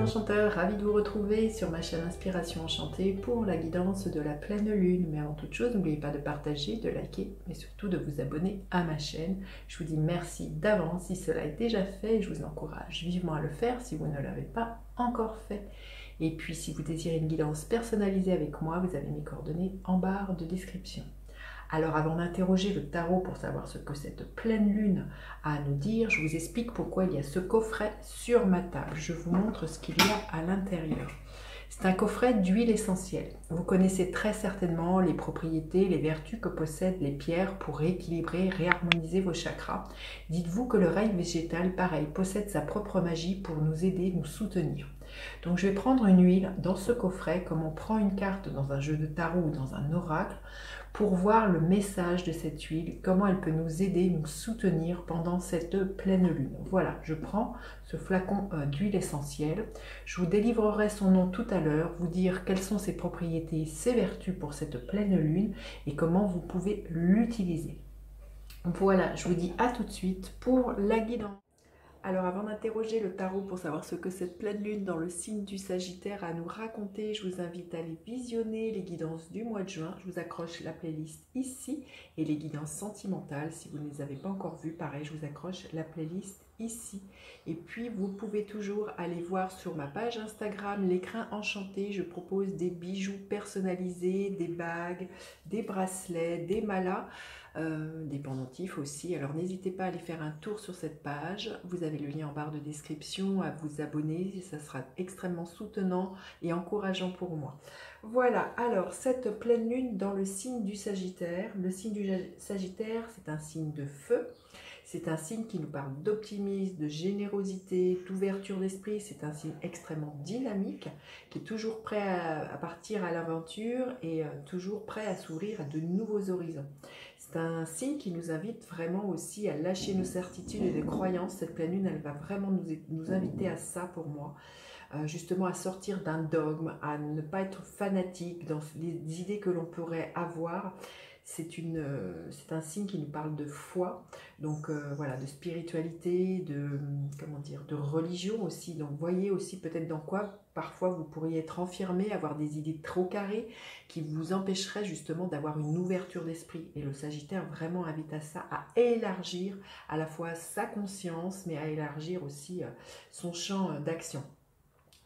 enchanteur, ravie de vous retrouver sur ma chaîne Inspiration Enchantée pour la guidance de la pleine lune. Mais avant toute chose, n'oubliez pas de partager, de liker, mais surtout de vous abonner à ma chaîne. Je vous dis merci d'avance si cela est déjà fait et je vous encourage vivement à le faire si vous ne l'avez pas encore fait. Et puis si vous désirez une guidance personnalisée avec moi, vous avez mes coordonnées en barre de description. Alors avant d'interroger le tarot pour savoir ce que cette pleine lune a à nous dire, je vous explique pourquoi il y a ce coffret sur ma table. Je vous montre ce qu'il y a à l'intérieur. C'est un coffret d'huile essentielle. Vous connaissez très certainement les propriétés, les vertus que possèdent les pierres pour rééquilibrer, réharmoniser vos chakras. Dites-vous que le règne végétal, pareil, possède sa propre magie pour nous aider, nous soutenir. Donc je vais prendre une huile dans ce coffret, comme on prend une carte dans un jeu de tarot ou dans un oracle, pour voir le message de cette huile, comment elle peut nous aider, nous soutenir pendant cette pleine lune. Voilà, je prends ce flacon d'huile essentielle. Je vous délivrerai son nom tout à l'heure, vous dire quelles sont ses propriétés, ses vertus pour cette pleine lune et comment vous pouvez l'utiliser. Voilà, je vous dis à tout de suite pour la guidance. Alors avant d'interroger le tarot pour savoir ce que cette pleine lune dans le signe du Sagittaire a à nous raconter, je vous invite à aller visionner les guidances du mois de juin. Je vous accroche la playlist ici et les guidances sentimentales. Si vous ne les avez pas encore vues, pareil, je vous accroche la playlist ici. Et puis vous pouvez toujours aller voir sur ma page Instagram l'écrin enchanté. Je propose des bijoux personnalisés, des bagues, des bracelets, des malas. Des pendentifs aussi, alors n'hésitez pas à aller faire un tour sur cette page, vous avez le lien en barre de description, à vous abonner, ça sera extrêmement soutenant et encourageant pour moi. Voilà, alors cette pleine lune dans le signe du Sagittaire, le signe du Sagittaire c'est un signe de feu, c'est un signe qui nous parle d'optimisme, de générosité, d'ouverture d'esprit, c'est un signe extrêmement dynamique, qui est toujours prêt à partir à l'aventure et toujours prêt à s'ouvrir à de nouveaux horizons. C'est un signe qui nous invite vraiment aussi à lâcher nos certitudes et nos croyances. Cette pleine lune, elle va vraiment nous inviter à ça pour moi. Justement à sortir d'un dogme, à ne pas être fanatique dans les idées que l'on pourrait avoir. C'est un signe qui nous parle de foi, donc voilà, de spiritualité, de religion aussi. Donc voyez aussi peut-être dans quoi parfois vous pourriez être enfermé, avoir des idées trop carrées qui vous empêcheraient justement d'avoir une ouverture d'esprit. Et le Sagittaire vraiment invite à ça, à élargir à la fois sa conscience, mais à élargir aussi son champ d'action.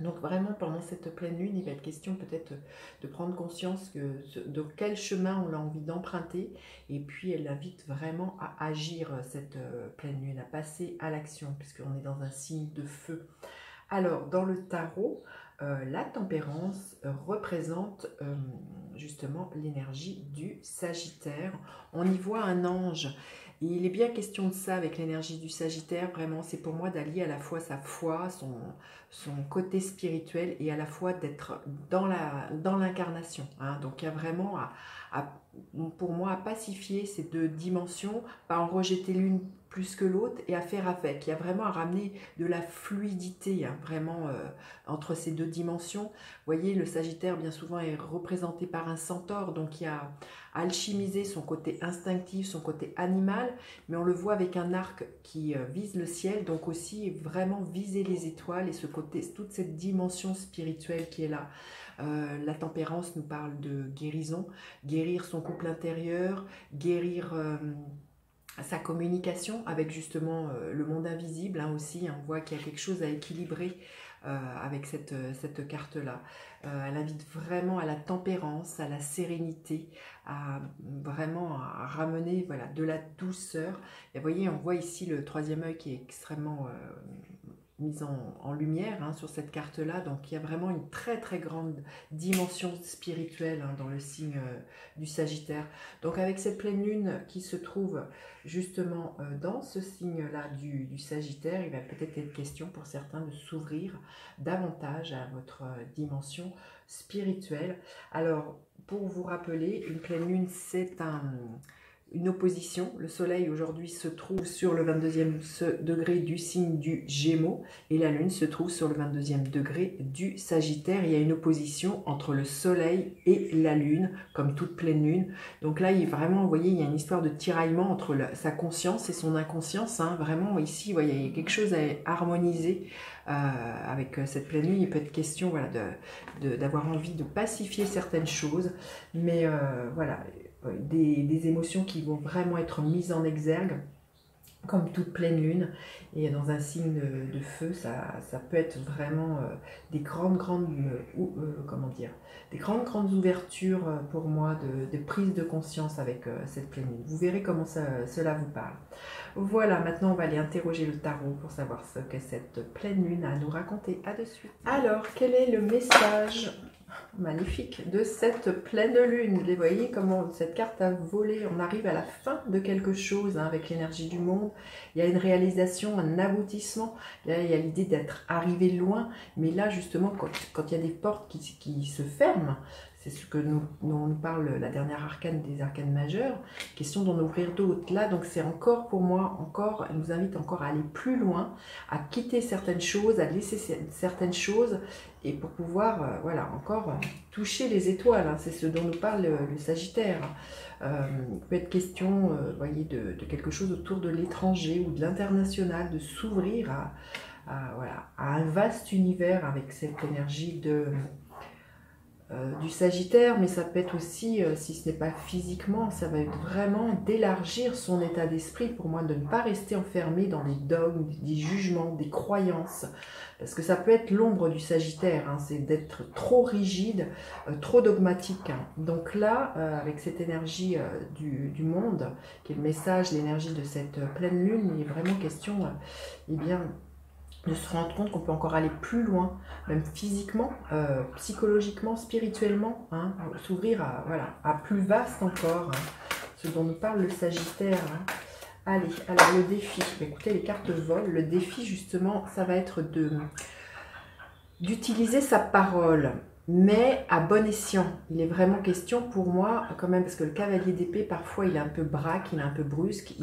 Donc vraiment pendant cette pleine lune, il va être question peut-être de prendre conscience de quel chemin on a envie d'emprunter. Et puis elle invite vraiment à agir cette pleine lune, à passer à l'action, puisqu'on est dans un signe de feu. Alors dans le tarot, la tempérance représente justement l'énergie du Sagittaire. On y voit un ange. Et il est bien question de ça avec l'énergie du Sagittaire, vraiment, c'est pour moi d'allier à la fois sa foi, son côté spirituel et à la fois d'être dans l'incarnation. Hein. Donc il y a vraiment pour moi à pacifier ces deux dimensions, pas en rejeter l'une plus que l'autre et à faire avec. Il y a vraiment à ramener de la fluidité, hein, vraiment entre ces deux dimensions. Vous voyez, le Sagittaire bien souvent est représenté par un centaure, donc il y a alchimiser son côté instinctif, son côté animal, mais on le voit avec un arc qui vise le ciel, donc aussi vraiment viser les étoiles et ce côté, toute cette dimension spirituelle qui est là. La tempérance nous parle de guérison, guérir son couple intérieur, guérir sa communication avec justement le monde invisible, hein, aussi, hein, on voit qu'il y a quelque chose à équilibrer avec cette carte-là. Elle invite vraiment à la tempérance, à la sérénité, vraiment à ramener voilà, de la douceur. Et vous voyez, on voit ici le troisième œil qui est extrêmement mise en lumière, hein, sur cette carte-là. Donc il y a vraiment une très très grande dimension spirituelle, hein, dans le signe du Sagittaire. Donc avec cette pleine lune qui se trouve justement dans ce signe-là du Sagittaire, il va peut-être être question pour certains de s'ouvrir davantage à votre dimension spirituelle. Alors pour vous rappeler, une pleine lune c'est une opposition. Le soleil aujourd'hui se trouve sur le 22e degré du signe du Gémeaux et la lune se trouve sur le 22e degré du Sagittaire. Il y a une opposition entre le soleil et la lune, comme toute pleine lune. Donc là, il est vraiment, vous voyez, il y a une histoire de tiraillement entre sa conscience et son inconscience. Hein. Vraiment, ici, vous voyez, il y a quelque chose à harmoniser avec cette pleine lune. Il peut être question voilà, d'avoir envie de pacifier certaines choses, mais voilà, des émotions qui vont vraiment être mises en exergue, comme toute pleine lune. Et dans un signe de feu, ça peut être vraiment des grandes ouvertures pour moi de prise de conscience avec cette pleine lune. Vous verrez comment cela vous parle. Voilà, maintenant on va aller interroger le tarot pour savoir ce que cette pleine lune a à nous raconter. À de suite. Alors, quel est le message magnifique de cette pleine lune? Vous voyez comment cette carte a volé. On arrive à la fin de quelque chose hein, avec l'énergie du monde. Il y a une réalisation, un aboutissement. Là, il y a l'idée d'être arrivé loin. Mais là, justement, quand il y a des portes qui se ferment, c'est ce que dont nous parle la dernière arcane des arcanes majeures, question d'en ouvrir d'autres. Là, donc c'est encore pour moi, elle nous invite encore à aller plus loin, à quitter certaines choses, à laisser certaines choses, et pour pouvoir, voilà, encore toucher les étoiles. Hein, c'est ce dont nous parle le Sagittaire. Il peut être question, voyez, de quelque chose autour de l'étranger ou de l'international, de s'ouvrir voilà, à un vaste univers avec cette énergie du Sagittaire, mais ça peut être aussi, si ce n'est pas physiquement, ça va être vraiment d'élargir son état d'esprit, pour moi, de ne pas rester enfermé dans les dogmes, des jugements, des croyances, parce que ça peut être l'ombre du Sagittaire, hein, c'est d'être trop rigide, trop dogmatique. Hein. Donc là, avec cette énergie du monde, qui est le message, l'énergie de cette pleine lune, il est vraiment question, eh bien, de se rendre compte qu'on peut encore aller plus loin, même physiquement, psychologiquement, spirituellement, hein, s'ouvrir à, voilà, à plus vaste encore, hein, ce dont nous parle le Sagittaire. Hein. Allez, alors le défi, écoutez, les cartes volent, le défi justement, ça va être d'utiliser sa parole, mais à bon escient. Il est vraiment question pour moi, quand même, parce que le cavalier d'épée, parfois, il est un peu braque, il est un peu brusque.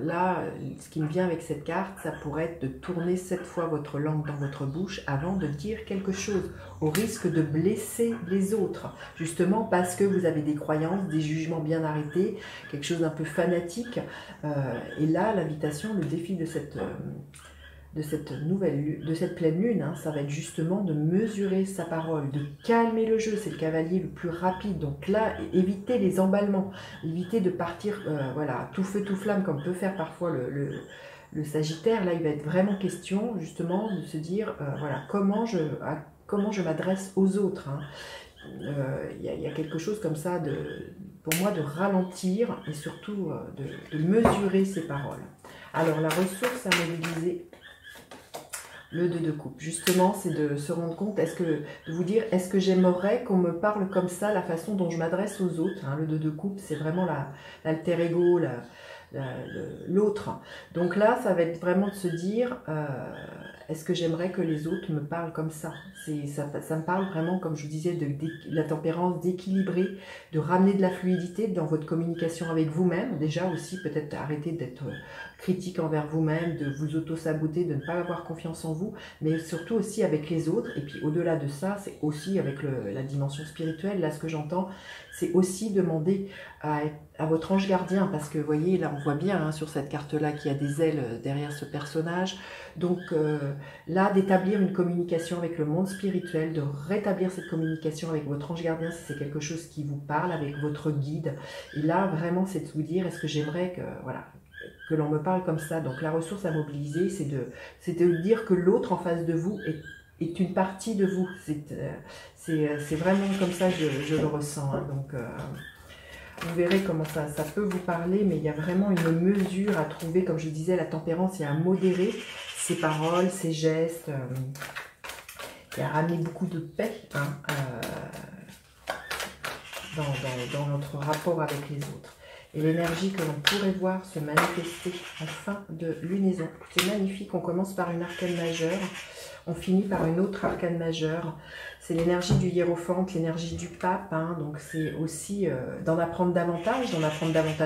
Là, ce qui me vient avec cette carte, ça pourrait être de tourner 7 fois votre langue dans votre bouche avant de dire quelque chose, au risque de blesser les autres, justement parce que vous avez des croyances, des jugements bien arrêtés, quelque chose d'un peu fanatique. Et là, l'invitation, le défi de cette pleine lune, hein, ça va être justement de mesurer sa parole, de calmer le jeu. C'est le cavalier le plus rapide. Donc là, évitez les emballements, évitez de partir voilà, tout feu, tout flamme, comme peut faire parfois le Sagittaire. Là, il va être vraiment question justement de se dire voilà, comment je m'adresse aux autres. Hein. Il y a quelque chose comme ça, pour moi, de ralentir et surtout de mesurer ses paroles. Alors, la ressource à mobiliser, le 2 de coupe, justement, c'est de se rendre compte, de vous dire, est-ce que j'aimerais qu'on me parle comme ça, la façon dont je m'adresse aux autres, hein, le 2 de coupe, c'est vraiment l'alter ego, l'autre. Donc là, ça va être vraiment de se dire, est-ce que j'aimerais que les autres me parlent comme ça? Ça me parle vraiment, comme je vous disais, de la tempérance, d'équilibrer, de ramener de la fluidité dans votre communication avec vous-même. Déjà aussi, peut-être arrêter d'être critique envers vous-même, de vous auto-saboter, de ne pas avoir confiance en vous, mais surtout aussi avec les autres. Et puis au-delà de ça, c'est aussi avec la dimension spirituelle. Là, ce que j'entends, c'est aussi demander à votre ange gardien, parce que vous voyez, là on voit bien hein, sur cette carte-là qu'il y a des ailes derrière ce personnage. Donc là, d'établir une communication avec le monde spirituel, de rétablir cette communication avec votre ange gardien si c'est quelque chose qui vous parle, avec votre guide. Et là, vraiment, c'est de vous dire, est-ce que j'aimerais que, voilà, que l'on me parle comme ça? Donc la ressource à mobiliser, c'est de dire que l'autre en face de vous est une partie de vous. C'est vraiment comme ça que je le ressens. Hein. Donc vous verrez comment ça peut vous parler, mais il y a vraiment une mesure à trouver, comme je disais, la tempérance, et à modérer ses paroles, ses gestes, et à ramener beaucoup de paix hein, dans notre rapport avec les autres. Et l'énergie que l'on pourrait voir se manifester en fin de lunaison. C'est magnifique, on commence par une arcane majeure. On finit par une autre arcane majeure. C'est l'énergie du hiérophante, l'énergie du pape. Hein, donc c'est aussi d'en apprendre davantage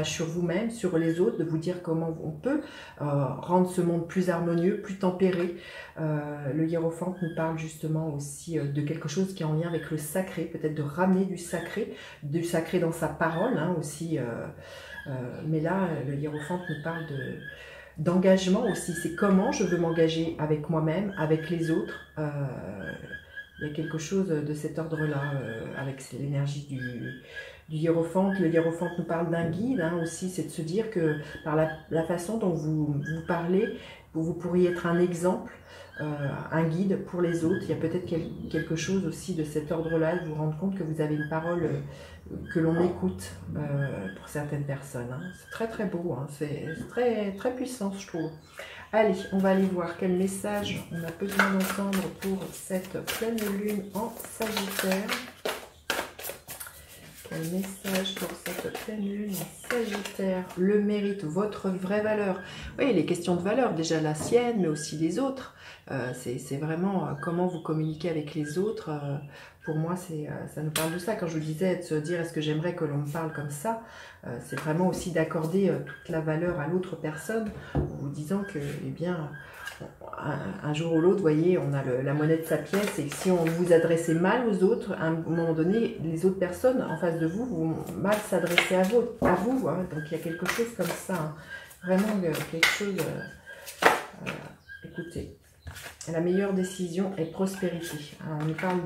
sur vous-même, sur les autres, de vous dire comment on peut rendre ce monde plus harmonieux, plus tempéré. Le hiérophante nous parle justement aussi de quelque chose qui est en lien avec le sacré, peut-être de ramener du sacré dans sa parole hein, aussi. Mais là, le hiérophante nous parle d'engagement aussi. C'est comment je veux m'engager avec moi-même, avec les autres. Il y a quelque chose de cet ordre-là, avec l'énergie du hiérophante. Le hiérophante nous parle d'un guide hein, aussi, c'est de se dire que par la façon dont vous parlez, vous pourriez être un exemple, un guide pour les autres. Il y a peut-être quelque chose aussi de cet ordre-là, de vous rendre compte que vous avez une parole que l'on écoute pour certaines personnes. Hein. C'est très très beau, hein. C'est très, très puissant je trouve. Allez, on va aller voir quel message on a besoin d'entendre pour cette pleine lune en Sagittaire. Quel message pour cette pleine lune en Sagittaire? Le mérite, votre vraie valeur. Oui, les questions de valeur, déjà la sienne, mais aussi les autres. C'est vraiment comment vous communiquez avec les autres. Pour moi, ça nous parle de ça. Quand je vous disais de se dire est-ce que j'aimerais que l'on me parle comme ça, c'est vraiment aussi d'accorder toute la valeur à l'autre personne, en vous disant que, eh bien, un jour ou l'autre, vous voyez, on a la monnaie de sa pièce, et si on vous adressait mal aux autres, à un moment donné, les autres personnes en face de vous vont mal s'adresser à vous. Hein. Donc il y a quelque chose comme ça, hein. Vraiment quelque chose... écoutez, la meilleure décision est prospérité. Hein. On nous parle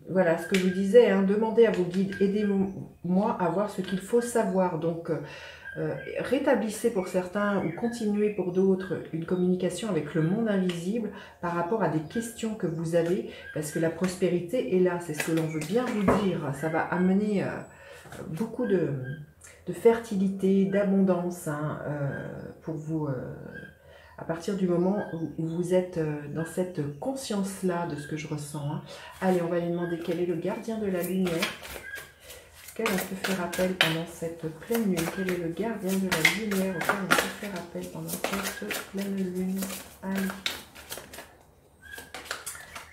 voilà ce que je vous disais, hein, demandez à vos guides, aidez-moi à voir ce qu'il faut savoir. Donc rétablissez pour certains ou continuez pour d'autres une communication avec le monde invisible par rapport à des questions que vous avez, parce que la prospérité est là, c'est ce que l'on veut bien vous dire. Ça va amener beaucoup de fertilité, d'abondance hein, pour vous. À partir du moment où vous êtes dans cette conscience-là de ce que je ressens. Hein. Allez, on va lui demander quel est le gardien de la lumière. Auquel on peut faire appel pendant cette pleine lune. Quel est le gardien de la lumière auquel on peut faire appel pendant cette pleine lune? Allez.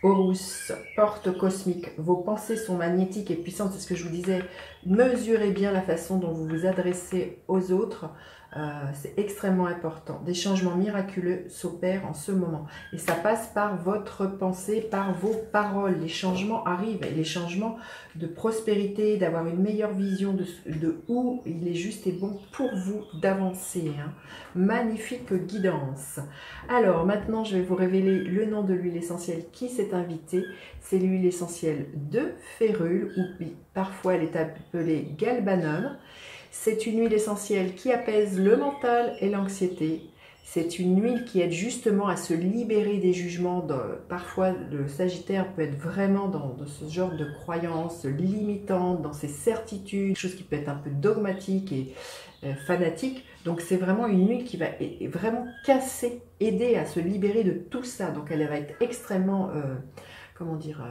Horus, porte cosmique. Vos pensées sont magnétiques et puissantes. C'est ce que je vous disais. Mesurez bien la façon dont vous vous adressez aux autres. C'est extrêmement important. Des changements miraculeux s'opèrent en ce moment. Et ça passe par votre pensée, par vos paroles. Les changements arrivent. Et les changements de prospérité, d'avoir une meilleure vision de où il est juste et bon pour vous d'avancer. Hein. Magnifique guidance. Alors maintenant, je vais vous révéler le nom de l'huile essentielle qui s'est invitée. C'est l'huile essentielle de férule, ou parfois elle est appelée galbanum. C'est une huile essentielle qui apaise le mental et l'anxiété. C'est une huile qui aide justement à se libérer des jugements. Parfois, le Sagittaire peut être vraiment dans ce genre de croyances limitantes, dans ses certitudes, quelque chose qui peut être un peu dogmatique et fanatique. Donc, c'est vraiment une huile qui va vraiment casser, aider à se libérer de tout ça. Donc, elle va être extrêmement, comment dire...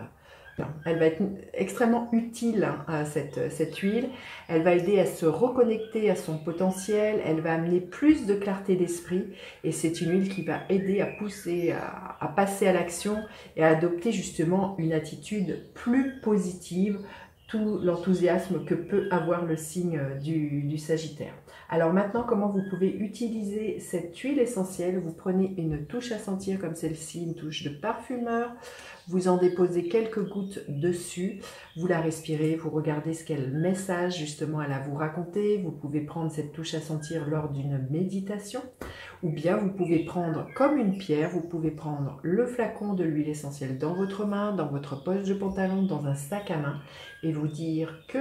elle va être extrêmement utile hein, cette huile. Elle va aider à se reconnecter à son potentiel. Elle va amener plus de clarté d'esprit. Et c'est une huile qui va aider à pousser, à passer à l'action et à adopter justement une attitude plus positive. Tout l'enthousiasme que peut avoir le signe du Sagittaire. Alors maintenant, comment vous pouvez utiliser cette huile essentielle? Vous prenez une touche à sentir comme celle-ci, une touche de parfumeur. Vous en déposez quelques gouttes dessus, vous la respirez, vous regardez quel message justement elle a à vous raconter. Vous pouvez prendre cette touche à sentir lors d'une méditation, ou bien vous pouvez prendre comme une pierre, vous pouvez prendre le flacon de l'huile essentielle dans votre main, dans votre poche de pantalon, dans un sac à main, et vous dire que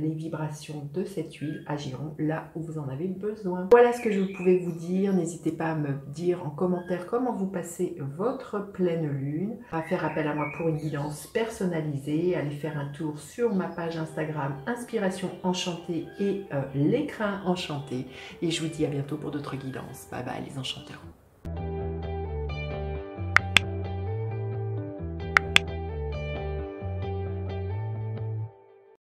les vibrations de cette huile agiront là où vous en avez besoin. Voilà ce que je pouvais vous dire. N'hésitez pas à me dire en commentaire comment vous passez votre pleine lune, à faire appel à moi pour une guidance personnalisée, allez faire un tour sur ma page Instagram Inspiration Enchantée et l'écrin enchanté. Et je vous dis à bientôt pour d'autres guidances. Bye bye les enchanteurs.